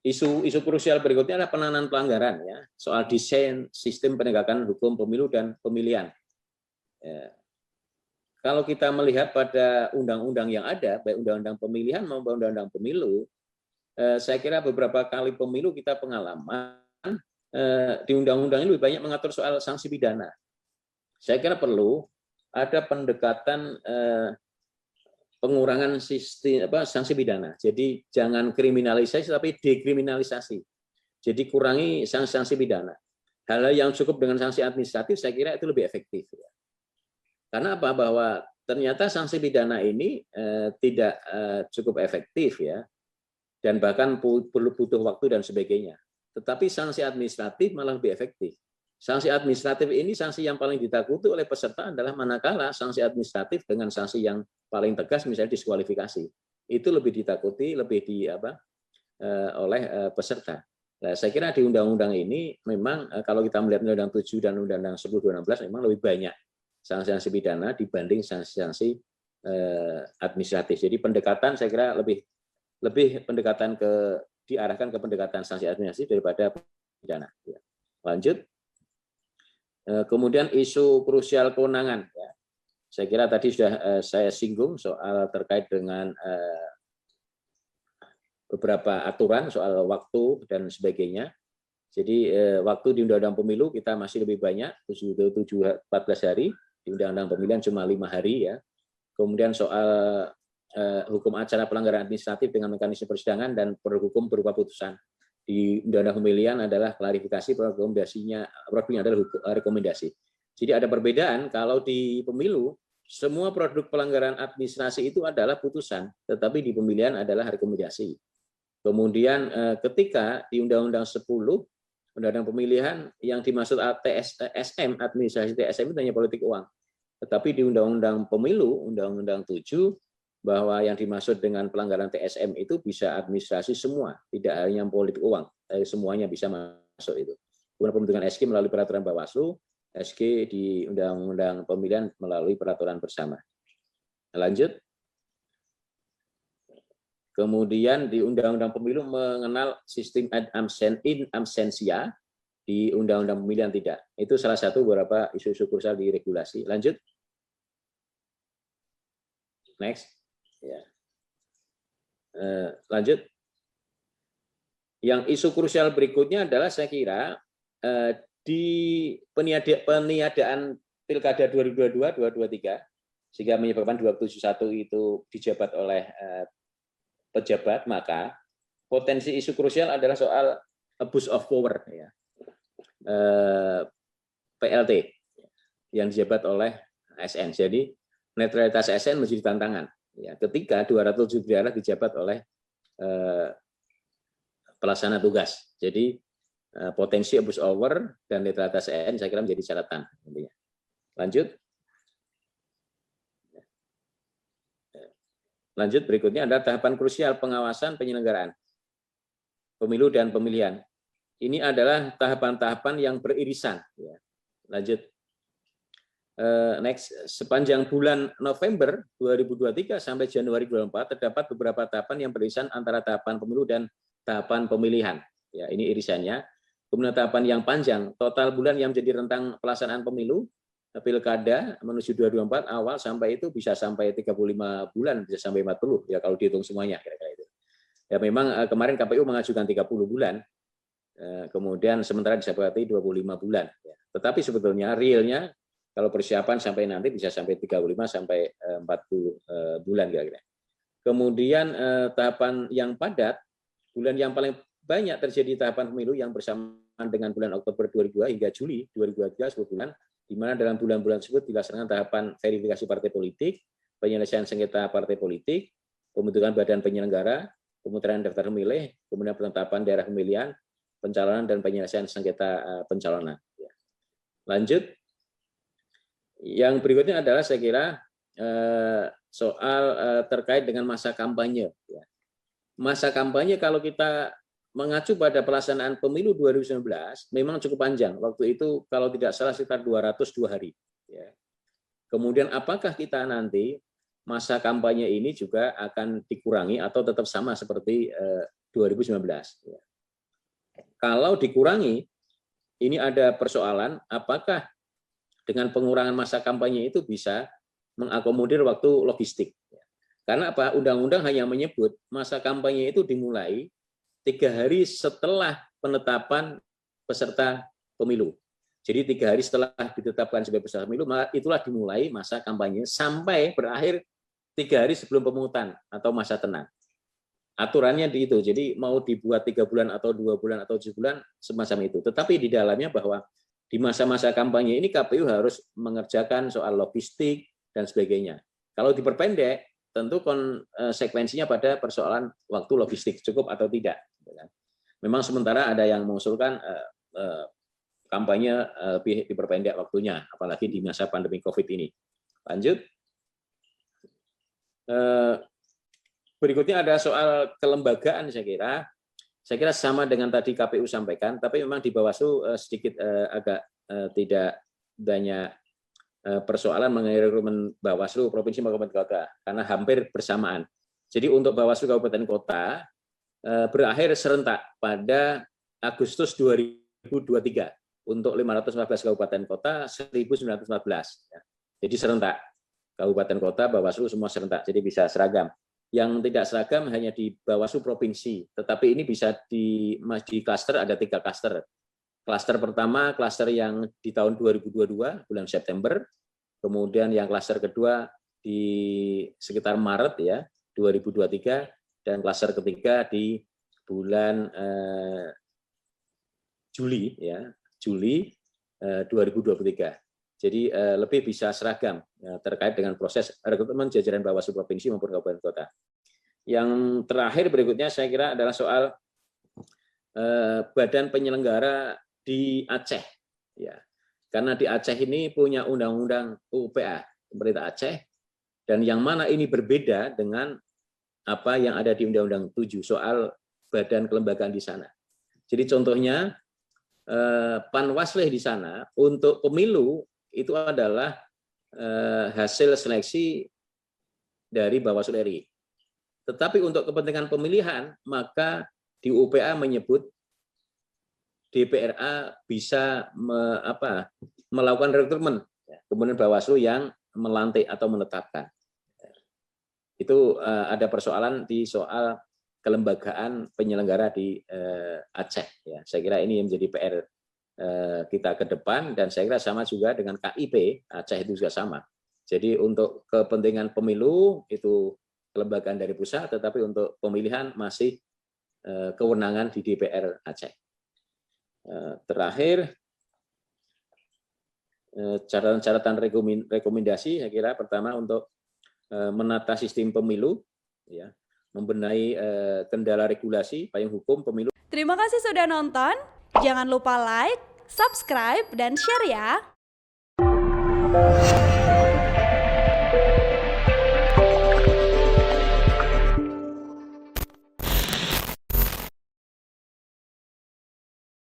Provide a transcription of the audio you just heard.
isu krusial berikutnya adalah penanganan pelanggaran, ya, soal desain sistem penegakan hukum pemilu dan pemilihan. Ya. Kalau kita melihat pada undang-undang yang ada, baik undang-undang pemilihan maupun undang-undang pemilu, saya kira beberapa kali pemilu kita pengalaman di undang-undang ini lebih banyak mengatur soal sanksi pidana. Saya kira perlu ada pendekatan pengurangan sistem sanksi pidana. Jadi jangan kriminalisasi tapi dekriminalisasi. Jadi kurangi sanksi pidana. Hal yang cukup dengan sanksi administratif saya kira itu lebih efektif. Karena apa? Bahwa ternyata sanksi pidana ini tidak cukup efektif, ya, dan bahkan perlu butuh waktu dan sebagainya. Tetapi sanksi administratif malah lebih efektif. Sanksi administratif ini sanksi yang paling ditakuti oleh peserta adalah manakala sanksi administratif dengan sanksi yang paling tegas, misalnya diskualifikasi, itu lebih ditakuti, lebih oleh peserta. Nah, saya kira di undang-undang ini memang kalau kita melihat Undang-Undang 7 dan Undang-Undang 10 2016 memang lebih banyak sanksi-sanksi pidana dibanding sanksi-sanksi administratif. Jadi pendekatan saya kira lebih pendekatan diarahkan ke pendekatan sanksi administratif daripada pidana. Lanjut. Kemudian isu krusial kewenangan. Ya. Saya kira tadi sudah saya singgung soal terkait dengan beberapa aturan soal waktu dan sebagainya. Jadi waktu di Undang-Undang Pemilu kita masih lebih banyak, 14 hari, di Undang-Undang Pemilihan cuma 5 hari, ya. Kemudian soal hukum acara pelanggaran administratif dengan mekanisme persidangan dan produk hukum berupa putusan. Di Undang-Undang Pemilihan adalah klarifikasi, produknya adalah rekomendasi. Jadi ada perbedaan kalau di pemilu semua produk pelanggaran administrasi itu adalah putusan, tetapi di pemilihan adalah rekomendasi. Kemudian ketika di Undang-Undang 10, Undang-Undang Pemilihan yang dimaksud TSM, administrasi TSM itu hanya politik uang. Tetapi di Undang-Undang Pemilu, Undang-Undang 7, bahwa yang dimaksud dengan pelanggaran TSM itu bisa administrasi semua, tidak hanya politik uang, semuanya bisa masuk itu. Kemudian pembentukan SK melalui peraturan Bawaslu, SK di Undang-Undang Pemilihan melalui peraturan bersama. Lanjut. Kemudian di Undang-Undang Pemilu mengenal sistem in absentia, di Undang-Undang Pemilihan tidak. Itu salah satu beberapa isu-isu krusial di regulasi. Lanjut. Next. Ya. Lanjut. Yang isu krusial berikutnya adalah saya kira di peniadaan Pilkada 2022-2023 sehingga menyebabkan 271 itu dijabat oleh pejabat, maka potensi isu krusial adalah soal abuse of power, ya. PLT yang dijabat oleh ASN. Jadi netralitas ASN menjadi tantangan. Ya, ketika 207 daerah dijabat oleh pelaksana tugas. Jadi potensi abuse of power dan netralitas ASN saya kira menjadi catatan. Lanjut. Lanjut berikutnya adalah tahapan krusial pengawasan penyelenggaraan pemilu dan pemilihan. Ini adalah tahapan-tahapan yang beririsan. Ya. Lanjut. Next, sepanjang bulan November 2023 sampai Januari 2024 terdapat beberapa tahapan yang beririsan antara tahapan pemilu dan tahapan pemilihan. Ya, ini irisannya. Kemudian tahapan yang panjang, total bulan yang menjadi rentang pelaksanaan pemilu, pilkada menuju 2024 awal sampai itu bisa sampai 35 bulan, bisa sampai 40 ya kalau dihitung semuanya kira-kira itu. Ya memang kemarin KPU mengajukan 30 bulan. Kemudian sementara disepakati 25 bulan. Ya. Tetapi sebetulnya realnya kalau persiapan sampai nanti bisa sampai 35 sampai 40 bulan kira-kira. Kemudian tahapan yang padat, bulan yang paling banyak terjadi tahapan pemilu yang bersamaan dengan bulan Oktober 2002 hingga Juli 2023 10 bulan, di mana dalam bulan-bulan tersebut dilaksanakan tahapan verifikasi partai politik, penyelesaian sengketa partai politik, pembentukan badan penyelenggara, pemutaran daftar pemilih, kemudian penetapan daerah pemilihan, pencalonan dan penyelesaian sengketa pencalonan. Lanjut. Yang berikutnya adalah saya kira soal terkait dengan masa kampanye. Masa kampanye kalau kita mengacu pada pelaksanaan pemilu 2019 memang cukup panjang. Waktu itu kalau tidak salah sekitar 202 hari. Kemudian apakah kita nanti masa kampanye ini juga akan dikurangi atau tetap sama seperti 2019? kalau dikurangi, ini ada persoalan apakah dengan pengurangan masa kampanye itu bisa mengakomodir waktu logistik. Karena apa? Undang-undang hanya menyebut masa kampanye itu dimulai 3 hari setelah penetapan peserta pemilu. Jadi 3 hari setelah ditetapkan sebagai peserta pemilu, itulah dimulai masa kampanye sampai berakhir 3 hari sebelum pemungutan atau masa tenang. Aturannya di itu, jadi mau dibuat 3 bulan atau 2 bulan atau 7 bulan, semacam itu. Tetapi di dalamnya bahwa di masa-masa kampanye ini KPU harus mengerjakan soal logistik dan sebagainya. Kalau diperpendek, tentu konsekuensinya pada persoalan waktu logistik cukup atau tidak. Memang sementara ada yang mengusulkan kampanye lebih diperpendek waktunya, apalagi di masa pandemi COVID ini. Lanjut. Berikutnya ada soal kelembagaan, saya kira sama dengan tadi KPU sampaikan, tapi memang di Bawaslu sedikit agak tidak banyak persoalan mengenai rekrutmen Bawaslu Provinsi maupun Kota, karena hampir bersamaan. Jadi untuk Bawaslu Kabupaten Kota berakhir serentak pada Agustus 2023 untuk 514 kabupaten kota, 1.914. Jadi serentak. Kabupaten kota, Bawaslu semua serentak, jadi bisa seragam. Yang tidak seragam hanya di Bawaslu provinsi, tetapi ini bisa di klaster, ada 3 klaster. Klaster pertama, klaster yang di tahun 2022 bulan September, kemudian yang klaster kedua di sekitar Maret ya 2023, dan klaster ketiga di bulan Juli ya, Juli 2023. Jadi lebih bisa seragam ya, terkait dengan proses rekrutmen jajaran Bawaslu provinsi maupun kabupaten kota. Yang terakhir berikutnya saya kira adalah soal badan penyelenggara di Aceh. Ya, karena di Aceh ini punya undang-undang UPA, pemerintah Aceh, dan yang mana ini berbeda dengan apa yang ada di Undang-Undang 7 soal badan kelembagaan di sana. Jadi contohnya Panwaslih di sana untuk pemilu itu adalah hasil seleksi dari Bawaslu RI. Tetapi untuk kepentingan pemilihan, maka di UPA menyebut DPRA bisa melakukan rekrutmen, kemudian Bawaslu yang melantik atau menetapkan. Itu ada persoalan di soal kelembagaan penyelenggara di Aceh. Ya, saya kira ini yang menjadi PR kita ke depan, dan saya kira sama juga dengan KIP Aceh itu juga sama. Jadi untuk kepentingan pemilu itu kelembagaan dari pusat, tetapi untuk pemilihan masih kewenangan di DPR Aceh. Terakhir catatan rekomendasi, saya kira pertama untuk menata sistem pemilu, ya, membenahi kendala regulasi, payung hukum pemilu. Terima kasih sudah nonton. Jangan lupa like, subscribe, dan share ya.